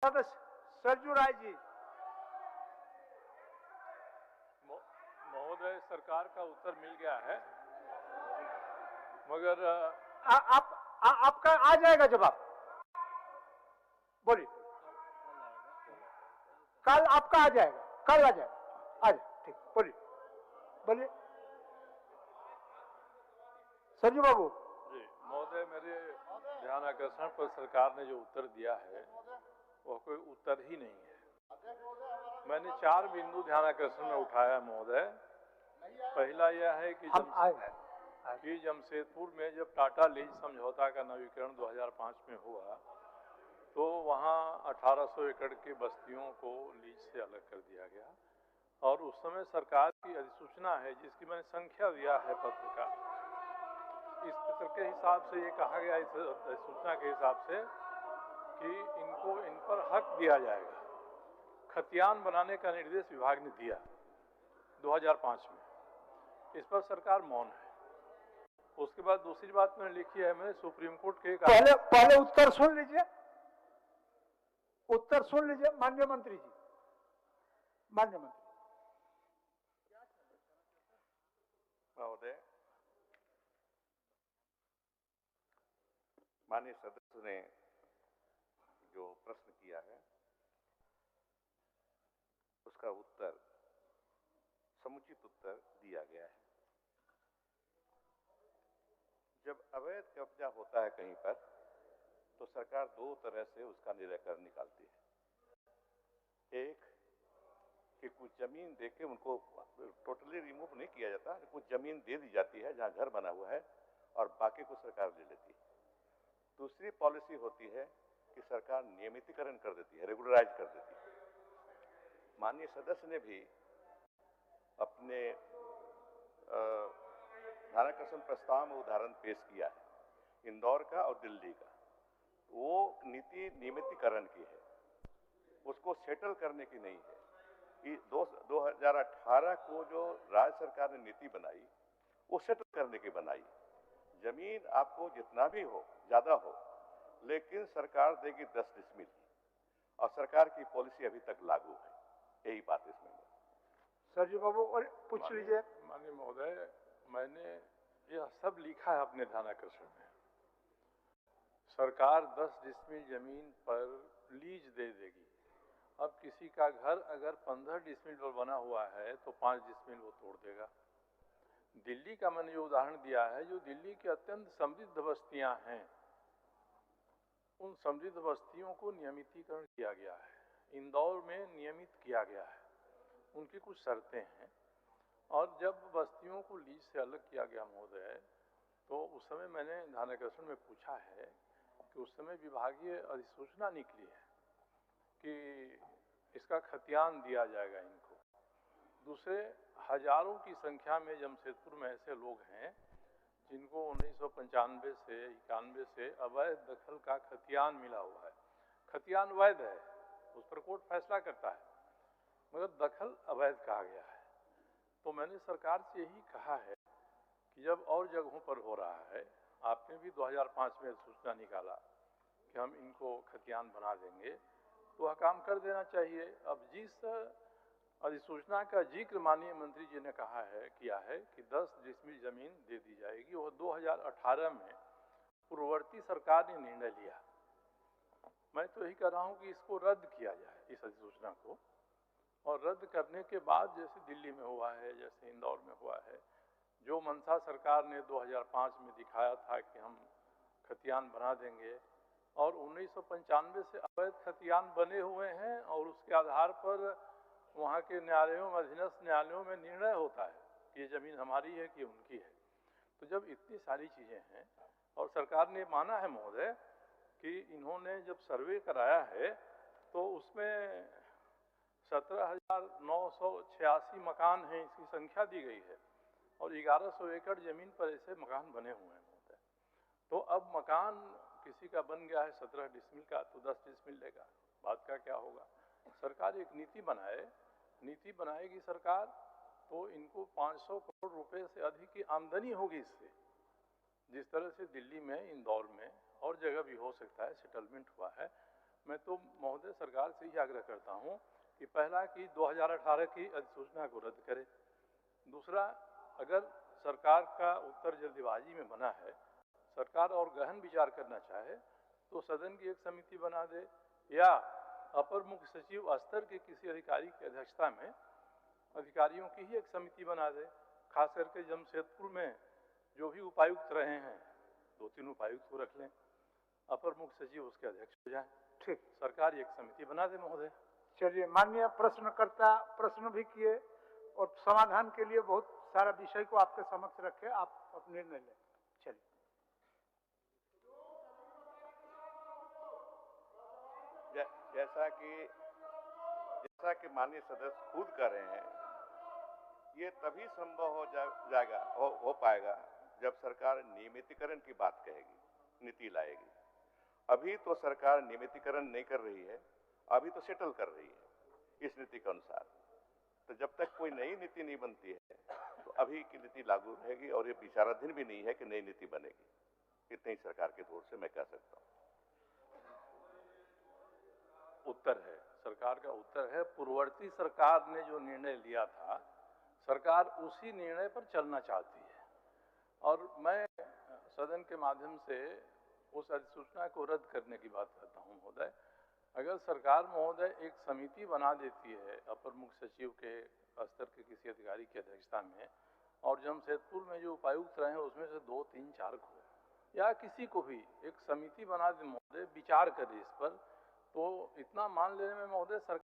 सदस्य सरजू राय जी। महोदय, सरकार का उत्तर मिल गया है, मगर आपका आ जाएगा जवाब। बोलिए। कल आपका आ जाएगा, कल आ जाएगा। आ जाए, ठीक। बोलिए बोलिए सरजू बाबू जी। महोदय, मेरे ध्यान आकर्षण पर सरकार ने जो उत्तर दिया है वह कोई उत्तर ही नहीं है। मैंने 4 बिंदु ध्यान आकर्षण में उठाया महोदय। पहला यह है कि जमशेदपुर में जब टाटा लीज समझौता का नवीकरण 2005 में हुआ तो वहाँ 1800 एकड़ की बस्तियों को लीज से अलग कर दिया गया, और उस समय सरकार की अधिसूचना है जिसकी मैंने संख्या दिया है पत्र का। इस पत्र के हिसाब से ये कहा गया, इस अधिसूचना के हिसाब से, कि इन पर हक दिया जाएगा। खतियान बनाने का निर्देश विभाग ने दिया 2005 में। इस पर सरकार मौन है। उसके बाद दूसरी बात मैंने लिखी है, मैंने सुप्रीम कोर्ट के पहले उत्तर सुन लीजिए, उत्तर सुन लीजिए माननीय मंत्री जी। माननीय मंत्री महोदय, माननीय सदस्य ने जो प्रश्न किया है उसका उत्तर, समुचित उत्तर दिया गया है। जब अवैध कब्जा होता है कहीं पर तो सरकार 2 तरह से उसका निराकरण निकालती है। एक कि कुछ जमीन देके उनको टोटली रिमूव नहीं किया जाता, कुछ जमीन दे दी जाती है जहां घर बना हुआ है और बाकी को सरकार ले लेती है। दूसरी पॉलिसी होती है कि सरकार नियमितीकरण कर देती है, रेगुलराइज कर देती है। माननीय सदस्य ने भी अपने ध्यानाकर्षण प्रस्ताव में उदाहरण पेश किया है इंदौर का और दिल्ली का। वो नीति नियमितीकरण की है, उसको सेटल करने की नहीं है। 2018 को जो राज्य सरकार ने नीति बनाई वो सेटल करने की बनाई। जमीन आपको जितना भी हो, ज्यादा हो, लेकिन सरकार देगी 10 डिसमिल, और सरकार की पॉलिसी अभी तक लागू है। यही बात इसमें। सरजू बाबू और पूछ लीजिए। माननीय महोदय, मैंने यह सब लिखा है अपने ध्यानाकर्षण में। सरकार 10 डिसमिल जमीन पर लीज दे देगी। अब किसी का घर अगर 15 डिसमिल पर बना हुआ है तो 5 डिसमिल वो तोड़ देगा। दिल्ली का मैंने जो उदाहरण दिया है, जो दिल्ली की अत्यंत समृद्ध बस्तियां हैं, उन समृद्ध बस्तियों को नियमितीकरण किया गया है। इंदौर में नियमित किया गया है, उनकी कुछ शर्तें हैं। और जब बस्तियों को लीज से अलग किया गया महोदय, तो उस समय मैंने ध्यानाकर्षण में पूछा है कि उस समय विभागीय अधिसूचना निकली है कि इसका खतियान दिया जाएगा इनको। दूसरे, हजारों की संख्या में जमशेदपुर में ऐसे लोग हैं जिनको 1995 से 91 से अवैध दखल का खतियान मिला हुआ है। खतियान वैध है, उस पर कोर्ट फैसला करता है, मगर दखल अवैध कहा गया है। तो मैंने सरकार से यही कहा है कि जब और जगहों पर हो रहा है, आपने भी 2005 में सूचना निकाला कि हम इनको खतियान बना देंगे, तो वह काम कर देना चाहिए। अब जिस अधिसूचना का जिक्र माननीय मंत्री जी ने कहा है, किया है कि 10 डिसमिल जमीन दे दी जाएगी, वह 2018 में पूर्ववर्ती सरकार ने निर्णय लिया। मैं तो यही कह रहा हूं कि इसको रद्द किया जाए, इस अधिसूचना को। और रद्द करने के बाद, जैसे दिल्ली में हुआ है, जैसे इंदौर में हुआ है, जो मंशा सरकार ने 2005 में दिखाया था कि हम खतियान बना देंगे, और 1995 से अवैध खतियान बने हुए हैं, और उसके आधार पर वहाँ के न्यायालयों में, अधीनस्थ न्यायालयों में निर्णय होता है कि ये जमीन हमारी है कि उनकी है। तो जब इतनी सारी चीज़ें हैं, और सरकार ने माना है महोदय कि इन्होंने जब सर्वे कराया है तो उसमें 17,986 मकान हैं, इसकी संख्या दी गई है, और 1100 एकड़ जमीन पर ऐसे मकान बने हुए हैं महोदय। तो अब मकान किसी का बन गया है 17 डिसमिल का, तो 10 डिसमिल लेगा, बात का क्या होगा। सरकार एक नीति बनाए, नीति बनाएगी सरकार, तो इनको 500 करोड़ रुपए से अधिक की आमदनी होगी इससे। जिस तरह से दिल्ली में, इंदौर में और जगह भी हो सकता है सेटलमेंट हुआ है, मैं तो महोदय सरकार से ही आग्रह करता हूं कि पहला कि 2018 की अधिसूचना को रद्द करे। दूसरा, अगर सरकार का उत्तर जल्दीबाजी में बना है, सरकार और गहन विचार करना चाहे तो सदन की एक समिति बना दे या अपर मुख्य सचिव स्तर के किसी अधिकारी की अध्यक्षता में अधिकारियों की ही एक समिति बना दे। खास करके जमशेदपुर में जो भी उपायुक्त रहे हैं, 2-3 उपायुक्त को रख लें, अपर मुख्य सचिव उसके अध्यक्ष हो जाए। ठीक, सरकार एक समिति बना दे महोदय। चलिए, माननीय प्रश्नकर्ता प्रश्न भी किए और समाधान के लिए बहुत सारा विषय को आपके समक्ष रखे, आप अपना निर्णय लें। चलिए, जैसा कि माननीय सदस्य खुद कर रहे हैं, ये तभी संभव हो पाएगा जब सरकार नियमितीकरण की बात कहेगी, नीति लाएगी। अभी तो सरकार नियमितीकरण नहीं कर रही है, अभी तो सेटल कर रही है इस नीति के अनुसार। तो जब तक कोई नई नीति नहीं बनती है तो अभी की नीति लागू रहेगी और ये विचाराधीन भी नहीं है कि नई नीति बनेगी। इतनी सरकार की ओर से मैं कह सकता हूँ। उत्तर है, सरकार का उत्तर है, पूर्ववर्ती सरकार ने जो निर्णय लिया था, सरकार उसी निर्णय पर चलना चाहती है। और मैं सदन के माध्यम से उस अधिसूचना को रद्द करने की बात करता हूं महोदय। अगर सरकार महोदय एक समिति बना देती है अपर मुख्य सचिव के स्तर के किसी अधिकारी की अध्यक्षता में, और जमशेदपुर में जो उपायुक्त रहे हैं उसमें से 2, 3, 4 को या किसी को भी एक समिति बना दे महोदय, विचार करे इस पर, तो इतना मान लेने में महोदय सरकार